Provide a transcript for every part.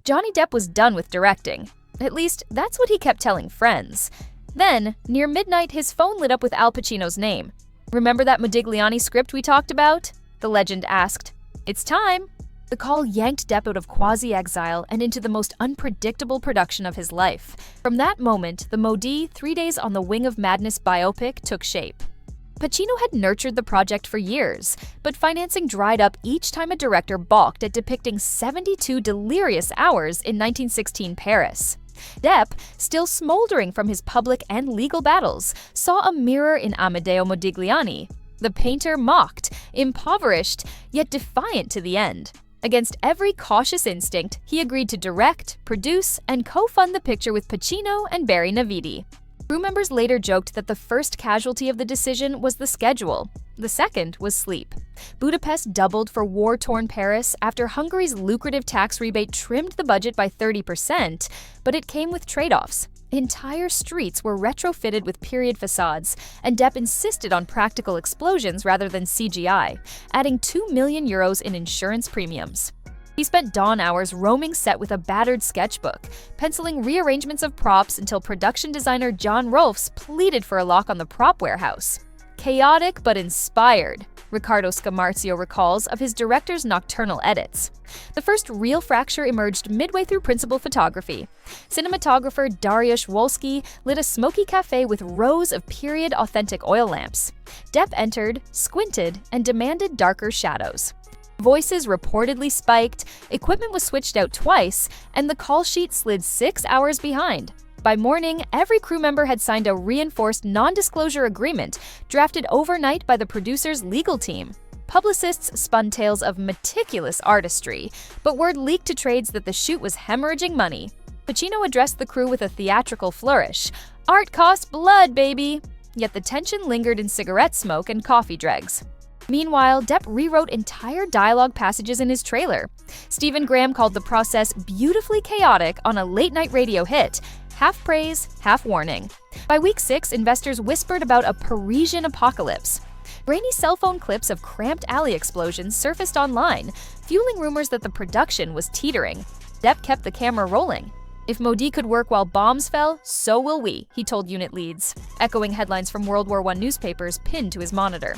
Johnny Depp was done with directing. At least, that's what he kept telling friends. Then, near midnight, his phone lit up with Al Pacino's name. "Remember that Modigliani script we talked about?" the legend asked. "It's time." The call yanked Depp out of quasi-exile and into the most unpredictable production of his life. From that moment, the Modì 3 Days on the Wing of Madness biopic took shape. Pacino had nurtured the project for years, but financing dried up each time a director balked at depicting 72 delirious hours in 1916 Paris. Depp, still smoldering from his public and legal battles, saw a mirror in Amedeo Modigliani. The painter mocked, impoverished, yet defiant to the end. Against every cautious instinct, he agreed to direct, produce, and co-fund the picture with Pacino and Barry Navidi. Crew members later joked that the first casualty of the decision was the schedule. The second was sleep. Budapest doubled for war-torn Paris after Hungary's lucrative tax rebate trimmed the budget by 30%, but it came with trade-offs. Entire streets were retrofitted with period facades, and Depp insisted on practical explosions rather than CGI, adding €2 million in insurance premiums. He spent dawn hours roaming set with a battered sketchbook, penciling rearrangements of props until production designer John Rolfes pleaded for a lock on the prop warehouse. Chaotic but inspired, Riccardo Scamarcio recalls of his director's nocturnal edits. The first real fracture emerged midway through principal photography. Cinematographer Dariusz Wolski lit a smoky cafe with rows of period-authentic oil lamps. Depp entered, squinted, and demanded darker shadows. Voices reportedly spiked, equipment was switched out twice, and the call sheet slid 6 hours behind. By morning, every crew member had signed a reinforced non-disclosure agreement drafted overnight by the producer's legal team. Publicists spun tales of meticulous artistry, but word leaked to trades that the shoot was hemorrhaging money. Pacino addressed the crew with a theatrical flourish. "Art costs blood, baby!" Yet the tension lingered in cigarette smoke and coffee dregs. Meanwhile, Depp rewrote entire dialogue passages in his trailer. Stephen Graham called the process beautifully chaotic on a late-night radio hit, half praise, half warning. By week 6, investors whispered about a Parisian apocalypse. Grainy cell phone clips of cramped alley explosions surfaced online, fueling rumors that the production was teetering. Depp kept the camera rolling. "If Modì could work while bombs fell, so will we," he told unit leads, echoing headlines from World War I newspapers pinned to his monitor.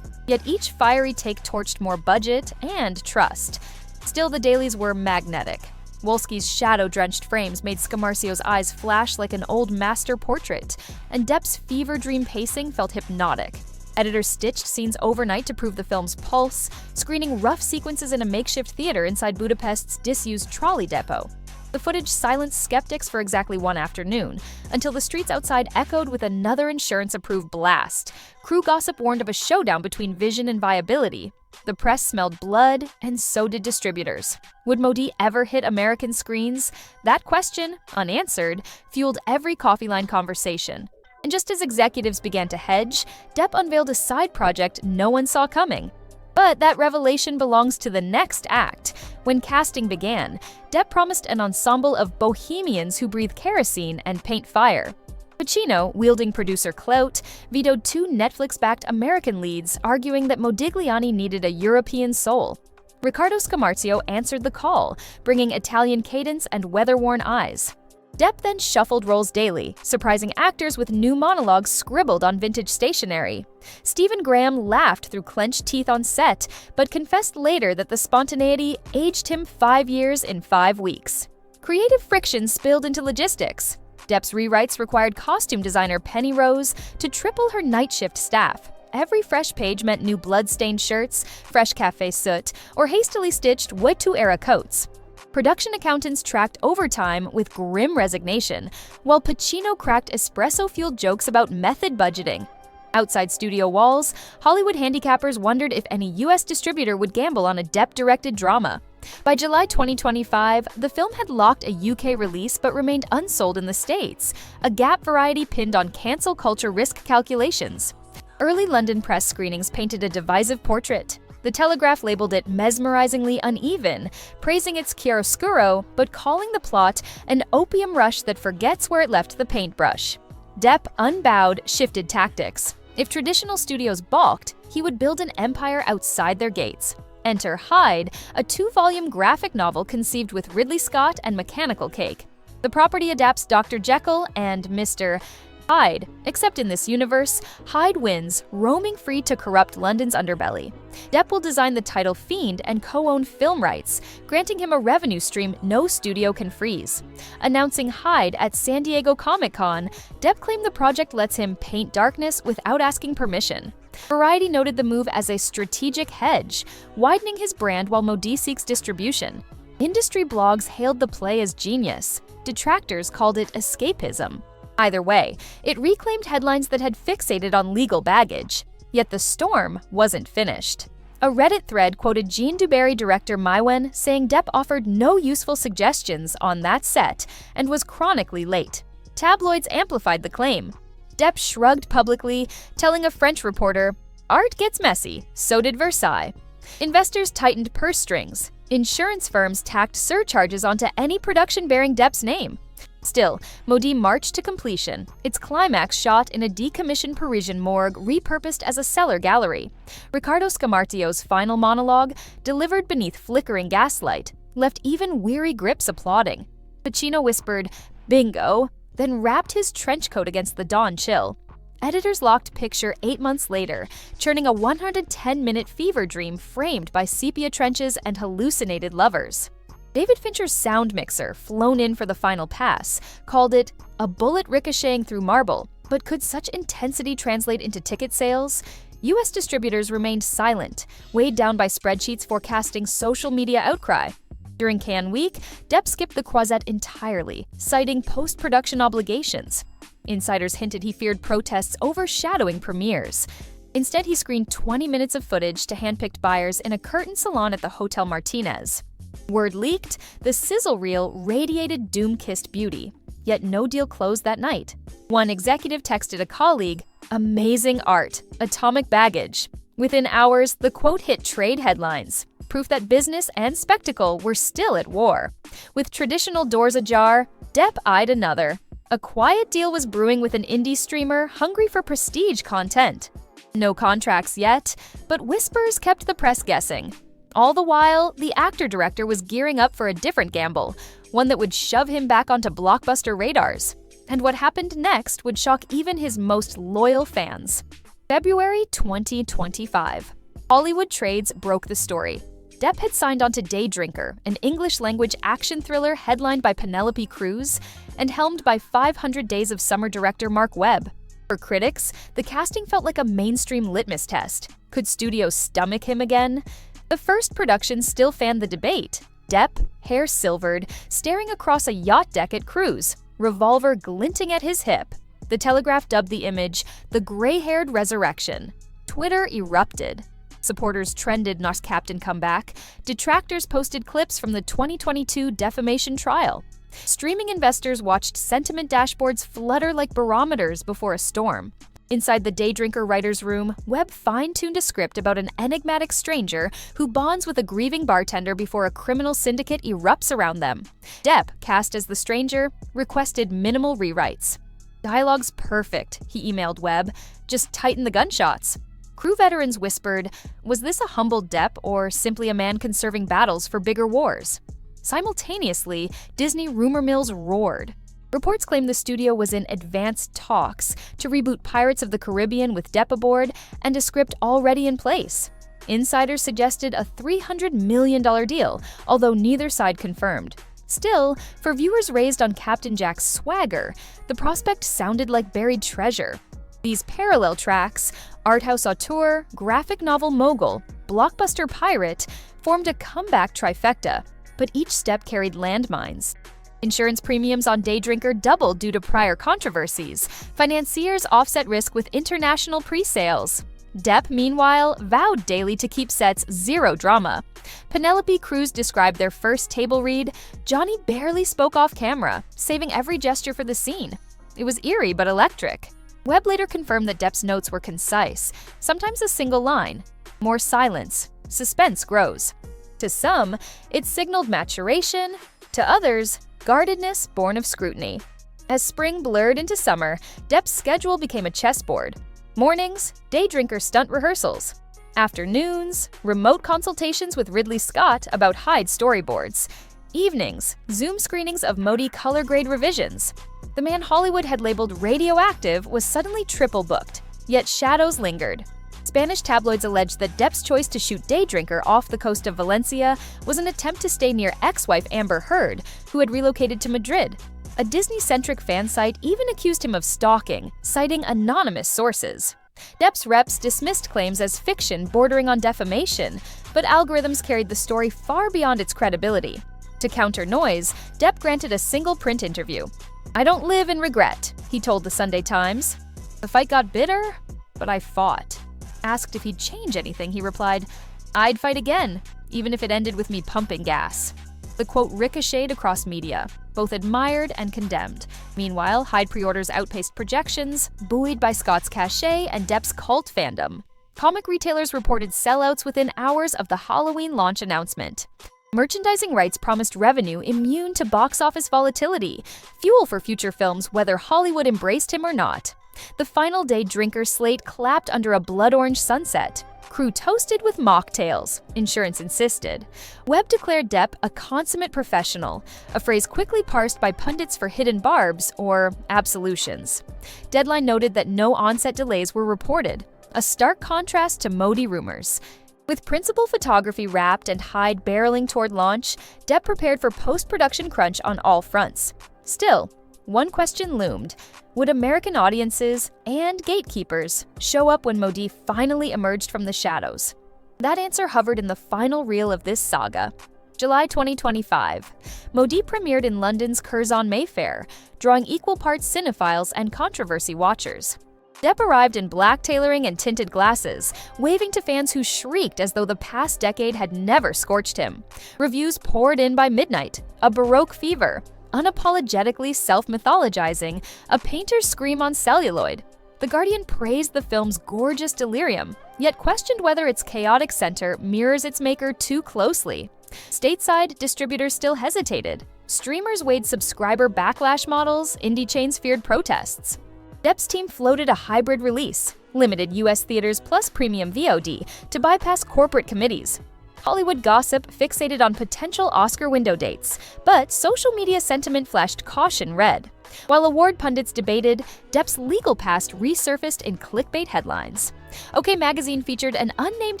Yet each fiery take torched more budget and trust. Still, the dailies were magnetic. Wolski's shadow-drenched frames made Scamarcio's eyes flash like an old master portrait, and Depp's fever-dream pacing felt hypnotic. Editors stitched scenes overnight to prove the film's pulse, screening rough sequences in a makeshift theater inside Budapest's disused trolley depot. The footage silenced skeptics for exactly one afternoon, until the streets outside echoed with another insurance-approved blast. Crew gossip warned of a showdown between vision and viability. The press smelled blood, and so did distributors. Would Modì ever hit American screens? That question, unanswered, fueled every coffee line conversation. And just as executives began to hedge, Depp unveiled a side project no one saw coming. But that revelation belongs to the next act. When casting began, Depp promised an ensemble of bohemians who breathe kerosene and paint fire. Pacino, wielding producer clout, vetoed 2 Netflix-backed American leads, arguing that Modigliani needed a European soul. Riccardo Scamarcio answered the call, bringing Italian cadence and weather-worn eyes. Depp then shuffled roles daily, surprising actors with new monologues scribbled on vintage stationery. Stephen Graham laughed through clenched teeth on set, but confessed later that the spontaneity aged him 5 years in 5 weeks. Creative friction spilled into logistics. Depp's rewrites required costume designer Penny Rose to triple her night shift staff. Every fresh page meant new blood-stained shirts, fresh café soot, or hastily stitched Woitu-era coats. Production accountants tracked overtime with grim resignation, while Pacino cracked espresso-fueled jokes about method budgeting. Outside studio walls, Hollywood handicappers wondered if any U.S. distributor would gamble on a Depp-directed drama. By July 2025, the film had locked a UK release but remained unsold in the States, a gap Variety pinned on cancel culture risk calculations. Early London press screenings painted a divisive portrait. The Telegraph labeled it mesmerizingly uneven, praising its chiaroscuro but calling the plot an opium rush that forgets where it left the paintbrush. Depp, unbowed, shifted tactics. If traditional studios balked, he would build an empire outside their gates. Enter Hyde, a 2-volume graphic novel conceived with Ridley Scott and mechanical cake. The property adapts Dr. Jekyll and Mr. Hyde, except in this universe, Hyde wins, roaming free to corrupt London's underbelly. Depp will design the title Fiend and co-own film rights, granting him a revenue stream no studio can freeze. Announcing Hyde at San Diego Comic-Con, Depp claimed the project lets him paint darkness without asking permission. Variety noted the move as a strategic hedge, widening his brand while Modì seeks distribution. Industry blogs hailed the play as genius. Detractors called it escapism. Either way, it reclaimed headlines that had fixated on legal baggage. Yet the storm wasn't finished. A Reddit thread quoted Jean Dubarry director Maïwenn saying Depp offered no useful suggestions on that set and was chronically late. Tabloids amplified the claim. Depp shrugged publicly, telling a French reporter, "Art gets messy, so did Versailles." Investors tightened purse strings. Insurance firms tacked surcharges onto any production bearing Depp's name. Still, Modì marched to completion, its climax shot in a decommissioned Parisian morgue repurposed as a cellar gallery. Riccardo Scamartio's final monologue, delivered beneath flickering gaslight, left even weary grips applauding. Pacino whispered, "Bingo," then wrapped his trench coat against the dawn chill. Editors locked picture 8 months later, churning a 110-minute fever dream framed by sepia trenches and hallucinated lovers. David Fincher's sound mixer, flown in for the final pass, called it a bullet ricocheting through marble. But could such intensity translate into ticket sales? US distributors remained silent, weighed down by spreadsheets forecasting social media outcry. During Cannes Week, Depp skipped the Croisette entirely, citing post-production obligations. Insiders hinted he feared protests overshadowing premieres. Instead, he screened 20 minutes of footage to hand-picked buyers in a curtained salon at the Hotel Martinez. Word leaked, the sizzle reel radiated doom-kissed beauty, yet no deal closed that night. One executive texted a colleague, "Amazing art, atomic baggage." Within hours, the quote hit trade headlines, proof that business and spectacle were still at war. With traditional doors ajar, Depp eyed another. A quiet deal was brewing with an indie streamer hungry for prestige content. No contracts yet, but whispers kept the press guessing. All the while, the actor-director was gearing up for a different gamble, one that would shove him back onto blockbuster radars. And what happened next would shock even his most loyal fans. February 2025. Hollywood Trades broke the story. Depp had signed on to Day Drinker, an English-language action thriller headlined by Penelope Cruz and helmed by 500 Days of Summer director Mark Webb. For critics, the casting felt like a mainstream litmus test. Could studios stomach him again? The first production still fanned the debate. Depp, hair silvered, staring across a yacht deck at Cruz, revolver glinting at his hip. The Telegraph dubbed the image the gray-haired resurrection. Twitter erupted. Supporters trended Nos Captain comeback. Detractors posted clips from the 2022 defamation trial. Streaming investors watched sentiment dashboards flutter like barometers before a storm. Inside the Day Drinker writer's room, Webb fine-tuned a script about an enigmatic stranger who bonds with a grieving bartender before a criminal syndicate erupts around them. Depp, cast as the stranger, requested minimal rewrites. "Dialogue's perfect," he emailed Webb. "Just tighten the gunshots." Crew veterans whispered, was this a humble Depp or simply a man conserving battles for bigger wars? Simultaneously, Disney rumor mills roared. Reports claimed the studio was in advanced talks to reboot Pirates of the Caribbean with Depp aboard and a script already in place. Insiders suggested a $300 million deal, although neither side confirmed. Still, for viewers raised on Captain Jack's swagger, the prospect sounded like buried treasure. These parallel tracks, art house auteur, graphic novel mogul, blockbuster pirate, formed a comeback trifecta, but each step carried landmines. Insurance premiums on Day Drinker doubled due to prior controversies. Financiers offset risk with international pre-sales. Depp, meanwhile, vowed daily to keep sets zero drama. Penelope Cruz described their first table read, "Johnny barely spoke off camera, saving every gesture for the scene. It was eerie but electric." Webb later confirmed that Depp's notes were concise, sometimes a single line. More silence, suspense grows. To some, it signaled maturation. To others, guardedness born of scrutiny. As spring blurred into summer, Depp's schedule became a chessboard. Mornings, Day Drinker stunt rehearsals. Afternoons, remote consultations with Ridley Scott about Hyde storyboards. Evenings, Zoom screenings of Modì color grade revisions. The man Hollywood had labeled radioactive was suddenly triple booked, yet shadows lingered. Spanish tabloids alleged that Depp's choice to shoot Day Drinker off the coast of Valencia was an attempt to stay near ex-wife Amber Heard, who had relocated to Madrid. A Disney-centric fan site even accused him of stalking, citing anonymous sources. Depp's reps dismissed claims as fiction bordering on defamation, but algorithms carried the story far beyond its credibility. To counter noise, Depp granted a single print interview. "I don't live in regret," he told the Sunday Times. "The fight got bitter, but I fought." Asked if he'd change anything, he replied, "I'd fight again, even if it ended with me pumping gas." The quote ricocheted across media, both admired and condemned. Meanwhile, Hyde pre-orders outpaced projections, buoyed by Scott's cachet and Depp's cult fandom. Comic retailers reported sellouts within hours of the Halloween launch announcement. Merchandising rights promised revenue immune to box office volatility, fuel for future films whether Hollywood embraced him or not. The final Day Drinker slate clapped under a blood-orange sunset. Crew toasted with mocktails, insurance insisted. Webb declared Depp a consummate professional, a phrase quickly parsed by pundits for hidden barbs or absolutions. Deadline noted that no on-set delays were reported, a stark contrast to Modì rumors. With principal photography wrapped and Hyde barreling toward launch, Depp prepared for post-production crunch on all fronts. Still, one question loomed. Would American audiences and gatekeepers show up when Modì finally emerged from the shadows? That answer hovered in the final reel of this saga. July 2025. Modì premiered in London's Curzon Mayfair, drawing equal parts cinephiles and controversy watchers. Depp arrived in black tailoring and tinted glasses, waving to fans who shrieked as though the past decade had never scorched him. Reviews poured in by midnight, a Baroque fever, unapologetically self-mythologizing, a painter's scream on celluloid. The Guardian praised the film's gorgeous delirium, yet questioned whether its chaotic center mirrors its maker too closely. Stateside, distributors still hesitated. Streamers weighed subscriber backlash models, indie chains feared protests. Depp's team floated a hybrid release, limited US theaters plus premium VOD, to bypass corporate committees. Hollywood gossip fixated on potential Oscar window dates, but social media sentiment flashed caution red. While award pundits debated, Depp's legal past resurfaced in clickbait headlines. OK Magazine featured an unnamed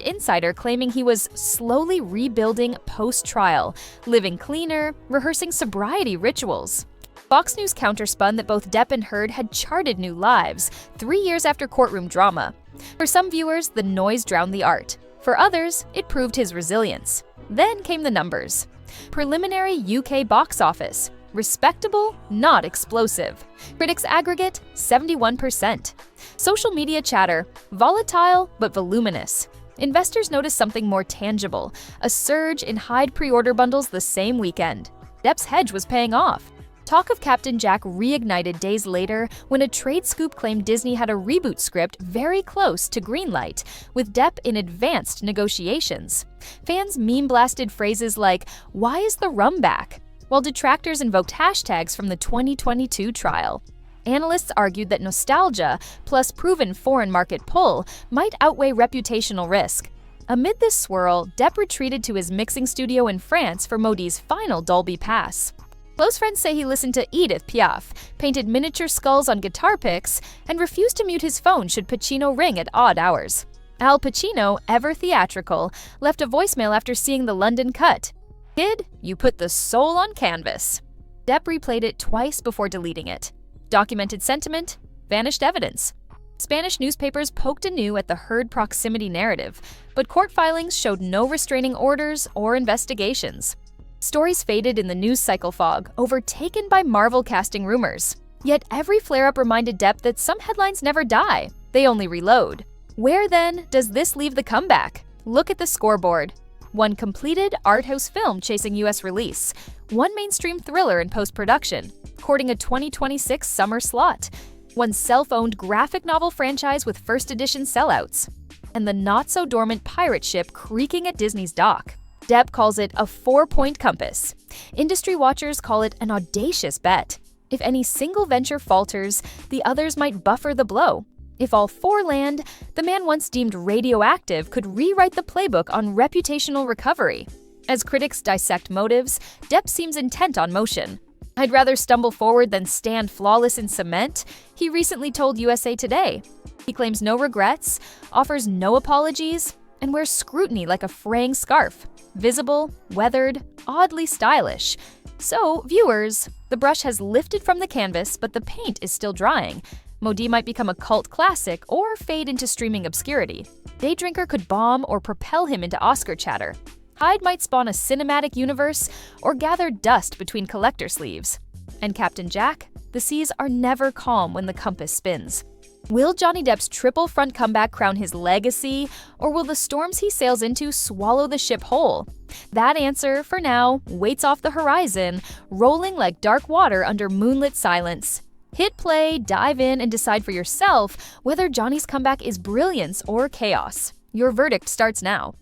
insider claiming he was slowly rebuilding post-trial, living cleaner, rehearsing sobriety rituals. Fox News counterspun that both Depp and Heard had charted new lives 3 years after courtroom drama. For some viewers, the noise drowned the art. For others, it proved his resilience. Then came the numbers. Preliminary UK box office. Respectable, not explosive. Critics aggregate 71%. Social media chatter, volatile but voluminous. Investors noticed something more tangible, a surge in Hyde pre-order bundles the same weekend. Depp's hedge was paying off. Talk of Captain Jack reignited days later when a trade scoop claimed Disney had a reboot script very close to greenlight, with Depp in advanced negotiations. Fans meme-blasted phrases like, "Why is the rum back?" while detractors invoked hashtags from the 2022 trial. Analysts argued that nostalgia, plus proven foreign market pull, might outweigh reputational risk. Amid this swirl, Depp retreated to his mixing studio in France for Modì's final Dolby Pass. Close friends say he listened to Edith Piaf, painted miniature skulls on guitar picks, and refused to mute his phone should Pacino ring at odd hours. Al Pacino, ever theatrical, left a voicemail after seeing the London cut. "Kid, you put the soul on canvas." Depp replayed it twice before deleting it. Documented sentiment, vanished evidence. Spanish newspapers poked anew at the Heard proximity narrative, but court filings showed no restraining orders or investigations. Stories faded in the news cycle fog, overtaken by Marvel casting rumors. Yet every flare-up reminded Depp that some headlines never die, they only reload. Where then does this leave the comeback? Look at the scoreboard. One completed art house film chasing US release, one mainstream thriller in post-production, courting a 2026 summer slot, one self-owned graphic novel franchise with first edition sellouts, and the not-so-dormant pirate ship creaking at Disney's dock. Depp calls it a 4-point compass. Industry watchers call it an audacious bet. If any single venture falters, the others might buffer the blow. If all four land, the man once deemed radioactive could rewrite the playbook on reputational recovery. As critics dissect motives, Depp seems intent on motion. "I'd rather stumble forward than stand flawless in cement," he recently told USA Today. He claims no regrets, offers no apologies, and wears scrutiny like a fraying scarf. Visible, weathered, oddly stylish. So, viewers, the brush has lifted from the canvas, but the paint is still drying. Modì might become a cult classic or fade into streaming obscurity. Daydrinker could bomb or propel him into Oscar chatter. Hyde might spawn a cinematic universe or gather dust between collector sleeves. And Captain Jack? The seas are never calm when the compass spins. Will Johnny Depp's triple front comeback crown his legacy, or will the storms he sails into swallow the ship whole? That answer, for now, waits off the horizon, rolling like dark water under moonlit silence. Hit play, dive in, and decide for yourself whether Johnny's comeback is brilliance or chaos. Your verdict starts now.